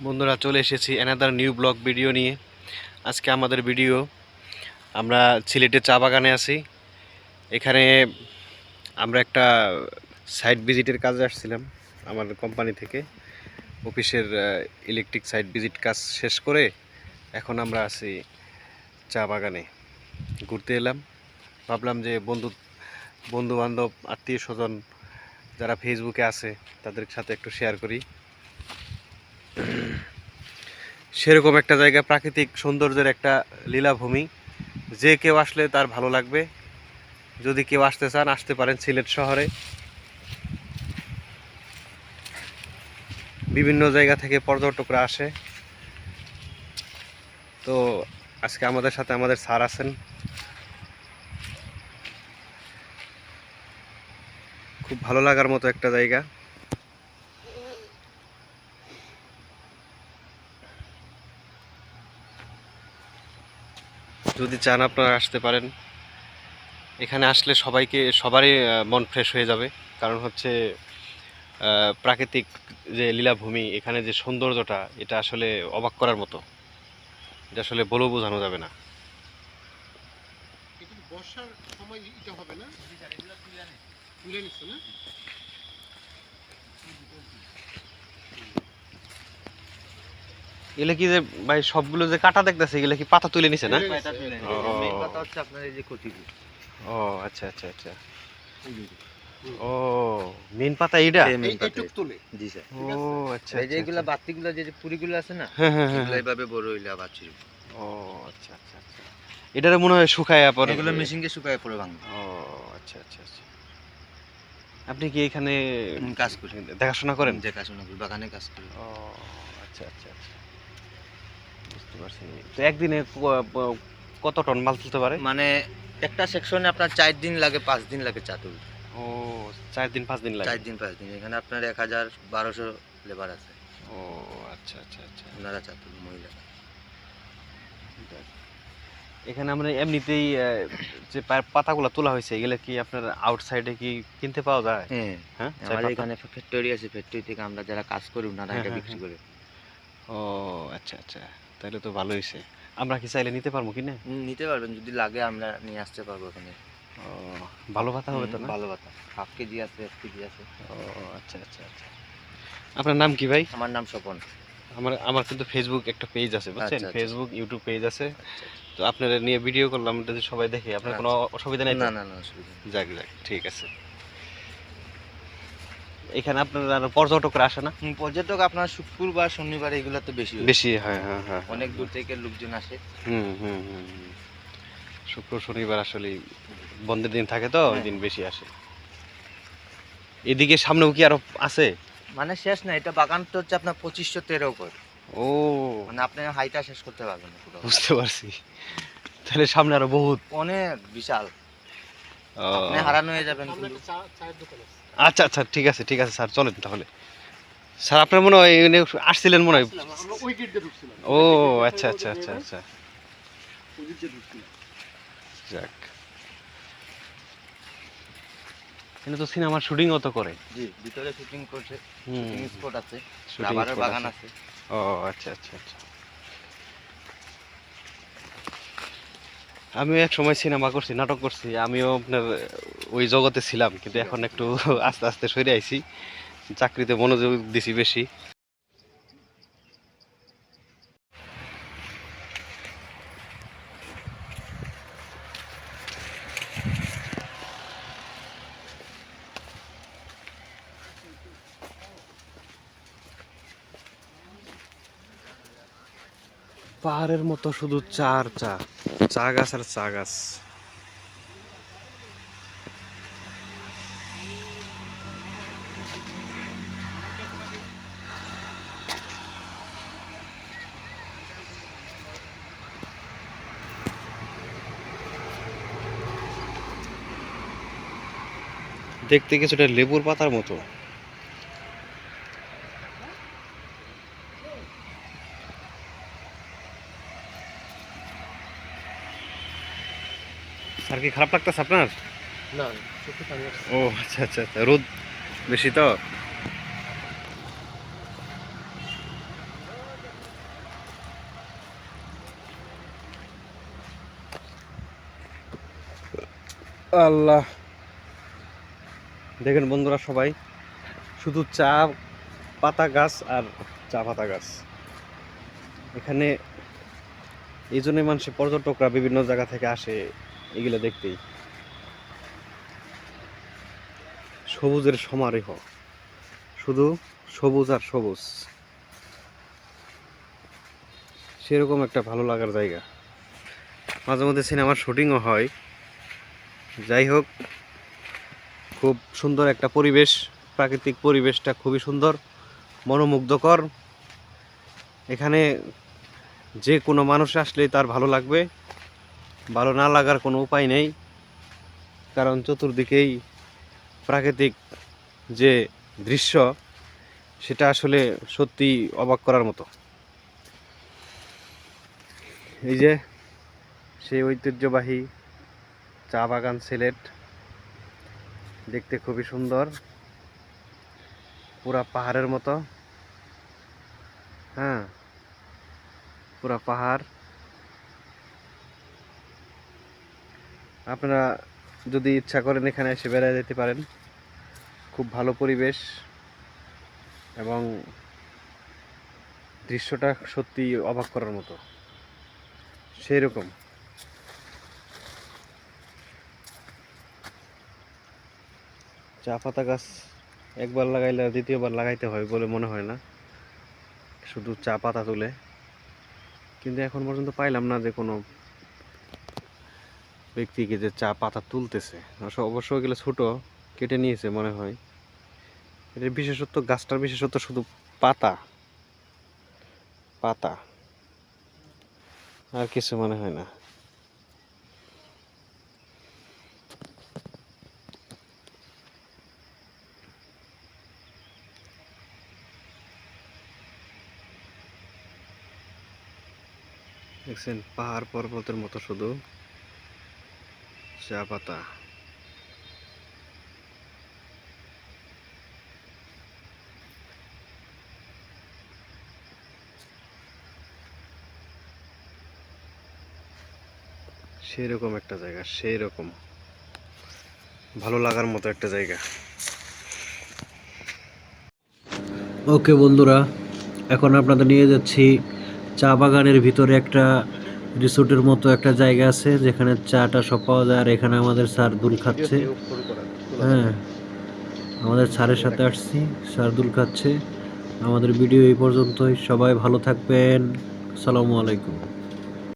বন্ধুরা চলে এসেছি অ্যানাদার নিউ ব্লগ ভিডিও নিয়ে। আজকে আমাদের ভিডিও, আমরা সিলেটের চা বাগানে আছি। এখানে আমরা একটা সাইট ভিজিটের কাজে আসছিলাম আমার কোম্পানি থেকে, অফিসের ইলেকট্রিক সাইট ভিজিট কাজ শেষ করে এখন আমরা আছি চা বাগানে ঘুরতে এলাম। ভাবলাম যে বন্ধু বান্ধব আত্মীয় স্বজন যারা ফেসবুকে আছে তাদের সাথে একটু শেয়ার করি। সেরকম একটা জায়গা, প্রাকৃতিক সৌন্দর্যের একটা লীলাভূমি। যে কেউ আসলে তার ভালো লাগবে। যদি কেউ আসতে চান আসতে পারেন সিলেট শহরে। বিভিন্ন জায়গা থেকে পর্যটকরা আসে। তো আজকে আমাদের সাথে আমাদের স্যার আছেন। খুব ভালো লাগার মতো একটা জায়গা। যদি চান আপনারা আসতে পারেন। এখানে আসলে সবারই মন ফ্রেশ হয়ে যাবে। কারণ হচ্ছে প্রাকৃতিক যে লীলাভূমি, এখানে যে সৌন্দর্যটা, এটা আসলে অবাক করার মতো। এটা আসলে বলেও বোঝানো যাবে না। বর্ষার সময় এটা হবে না, তুলে নিচ্ছে না। এগুলো কি যে ভাই সবগুলো যে কাটা দেখতেছে, এগুলো কি পাতা তুলে নিছে না? ও আচ্ছা আচ্ছা আচ্ছা। ও মেন পাতা এইটা? তুলে জি স্যার। ও আচ্ছা এই যে আচ্ছা এগুলা বাতিগুলা যে পুরিগুলো আছে না, হ্যাঁ হ্যাঁ হ্যাঁ এগুলা এইভাবে বড় হইলে আবার ছিড়ব। ও আচ্ছা আচ্ছা আচ্ছা। এটারে মনে হয় শুকায় পরে এগুলো মেশিনকে শুকায় পরে ভাঙবে। ও আচ্ছা আচ্ছা আচ্ছা। আপনি কি এখানে কাজ করি, দেখাশোনা করেন? দেখাশোনা করি, বাগানে কাজ করি। ও আচ্ছা আচ্ছা আচ্ছা, বুঝতে পারছি। তো একদিনে কত টন মাল তুলতে পারে? মানে একটা সেকশনে আপনার 4 দিন লাগে, 5 দিন লাগে চা তুলতে। ও 4 দিন 5 দিন লাগে? 4 দিন 5 দিন। এখানে আপনার 1000-1200 লেবার আছে। ও আচ্ছা আচ্ছা আচ্ছা। ওনারা চা তুলে, মহিলারা। এখানে আমরা এমনিতেই যে পাতাগুলো তোলা হয়েছে, এগুলো কি আপনার আউটসাইডে কি কিনতে পাওয়া যায়? হ্যাঁ, হ্যাঁ, আমাদের এখানে ফ্যাক্টরি আছে, ফ্যাক্টরি থেকে আমরা যারা কাজ করি ওনারা এটা বিক্রি করে। ও আচ্ছা আচ্ছা, তাহলে তো ভালো হয়েছে। আমরা কি চাইলে নিতে পারবো কি না? নিতে পারবেন, যদি লাগে আমরা নিয়ে আসতে পারবো এখানে। ও ভালো পাতা হবে তো না? ভালো কথা, 1/2 কেজি আছে, 1 কেজি আছে। ও আচ্ছা আচ্ছা আচ্ছা। আপনার নাম কি ভাই? আমার নাম স্বপন। আমার কিন্তু ফেসবুক একটা পেজ আছে, বুঝছেন? আচ্ছা, আচ্ছা। ফেসবুক ইউটিউব পেজ আছে। আচ্ছা, তো আপনারা নিয়ে ভিডিও করলাম, যদি সবাই দেখে আপনার কোনো অসুবিধা নেই তো? না না না, অসুবিধা নেই। যাক যাক, ঠিক আছে। এখানে আপনার আর পর্যটকরা আসে না? পর্যটক আপনার শুক্রবার শনিবার এগুলাতে বেশি হয়। বেশি হয়, হ্যাঁ হ্যাঁ। অনেক দূর থেকে লোকজন আসে। হুম হুম হুম হুম। শুক্র শনিবার আসলে বন্ধের দিন থাকে, তো ওই দিন বেশি আসে। এদিকে সামনেও কি আরো আছে? মানে শেষ না, এটা বাগানটা হচ্ছে আপনার 2513 উপর। ও মানে আপনি হাইটা শেষ করতে পারবেন না পুরো। বুঝতে পারছি। তাহলে সামনে আরো বহুত অনেক বিশাল, ও, আপনি হারানো হয়ে যাবেন কিন্তু। চায়ের দোকান আছে। আচ্ছা আচ্ছা, ঠিক আছে ঠিক আছে স্যার, চলেন তাহলে। স্যার আপনার মনে হয় এখানে আসছিলেন মনে হয়। আমরা ওই গেট দিয়ে ঢুকছিলাম। ও আচ্ছা আচ্ছা আচ্ছা আচ্ছা, ওই গেট দিয়ে ঢুকছিলাম। যাক। এখানে তো সিনেমার শুটিংও তো করে। জি, ভিতরে শুটিং করছে, হুম, শুটিং স্পট আছে, শুটিং রাবারের স্পট বাগান আছে। আছে। ও আচ্ছা আচ্ছা আচ্ছা। আমিও এক সময় সিনেমা করছি, নাটক করছি, আমিও আপনার ওই জগতে ছিলাম, কিন্তু এখন একটু আস্তে আস্তে সরে আইছি, চাকরিতে মনোযোগ দিছি বেশি। পাহাড়ের মতো শুধু চা আর চা, চা গাছ আর চা গাছ। দেখতে কিছুটা লেবুর পাতার মতো। আর কি খারাপ লাগতেছে আপনার? না, চোখে পানি আসছে। ও আচ্ছা আচ্ছা আচ্ছা, রোদ বেশি তো। আল্লাহ, দেখেন বন্ধুরা সবাই, শুধু চা পাতা গাছ আর চা পাতা গাছ। এখানে এই জন্যই মানুষের পর্যটকরা বিভিন্ন জায়গা থেকে আসে এগুলো দেখতেই। সবুজের সমারোহ, শুধু সবুজ আর সবুজ, সেরকম একটা ভালো লাগার জায়গা। মাঝে মধ্যে সিনেমার শুটিংও হয়। যাই হোক, খুব সুন্দর একটা পরিবেশ, প্রাকৃতিক পরিবেশটা খুবই সুন্দর, মনোমুগ্ধকর। এখানে যে কোনো মানুষ আসলেই তার ভালো লাগবে, ভালো না লাগার কোনো উপায় নেই, কারণ চতুর্দিকেই প্রাকৃতিক যে দৃশ্য সেটা আসলে সত্যি অবাক করার মতো। এই যে সেই ঐতিহ্যবাহী চা বাগান সিলেট, দেখতে খুবই সুন্দর, পুরা পাহাড়ের মতো। হ্যাঁ, পুরা পাহাড়। আপনারা যদি ইচ্ছা করেন এখানে এসে বেড়াতে যেতে পারেন। খুব ভালো পরিবেশ এবং দৃশ্যটা সত্যি অবাক করার মতো, সেই রকম। চা পাতা গাছ একবার লাগাইলে আর দ্বিতীয়বার লাগাইতে হয় বলে মনে হয় না, শুধু চা পাতা তুলে। কিন্তু এখন পর্যন্ত পাইলাম না যে কোনো ব্যক্তিকে যে চা পাতা তুলতেছে। অবশ্য ওইগুলো ছোট, কেটে নিয়েছে মনে হয়। এটার বিশেষত্ব, গাছটার বিশেষত্ব শুধু পাতা, পাতা, আর কিছু মনে হয় না। দেখছেন, পাহাড় পর্বতের মতো শুধু চা পাতা। সেই রকম একটা জায়গা, সেই রকম ভালো লাগার মতো একটা জায়গা। ওকে বন্ধুরা, এখন আপনাদের নিয়ে যাচ্ছি চা বাগানের ভিতরে একটা রিসোর্টের মতো একটা জায়গা আছে, যেখানে চাটা সব পাওয়া যায়। আর এখানে আমাদের স্যার দুল খাচ্ছে। হ্যাঁ, আমাদের স্যারের সাথে আসছি, স্যার দুল খাচ্ছে। আমাদের ভিডিও এই পর্যন্তই। সবাই ভালো থাকবেন। আসসালামু আলাইকুম।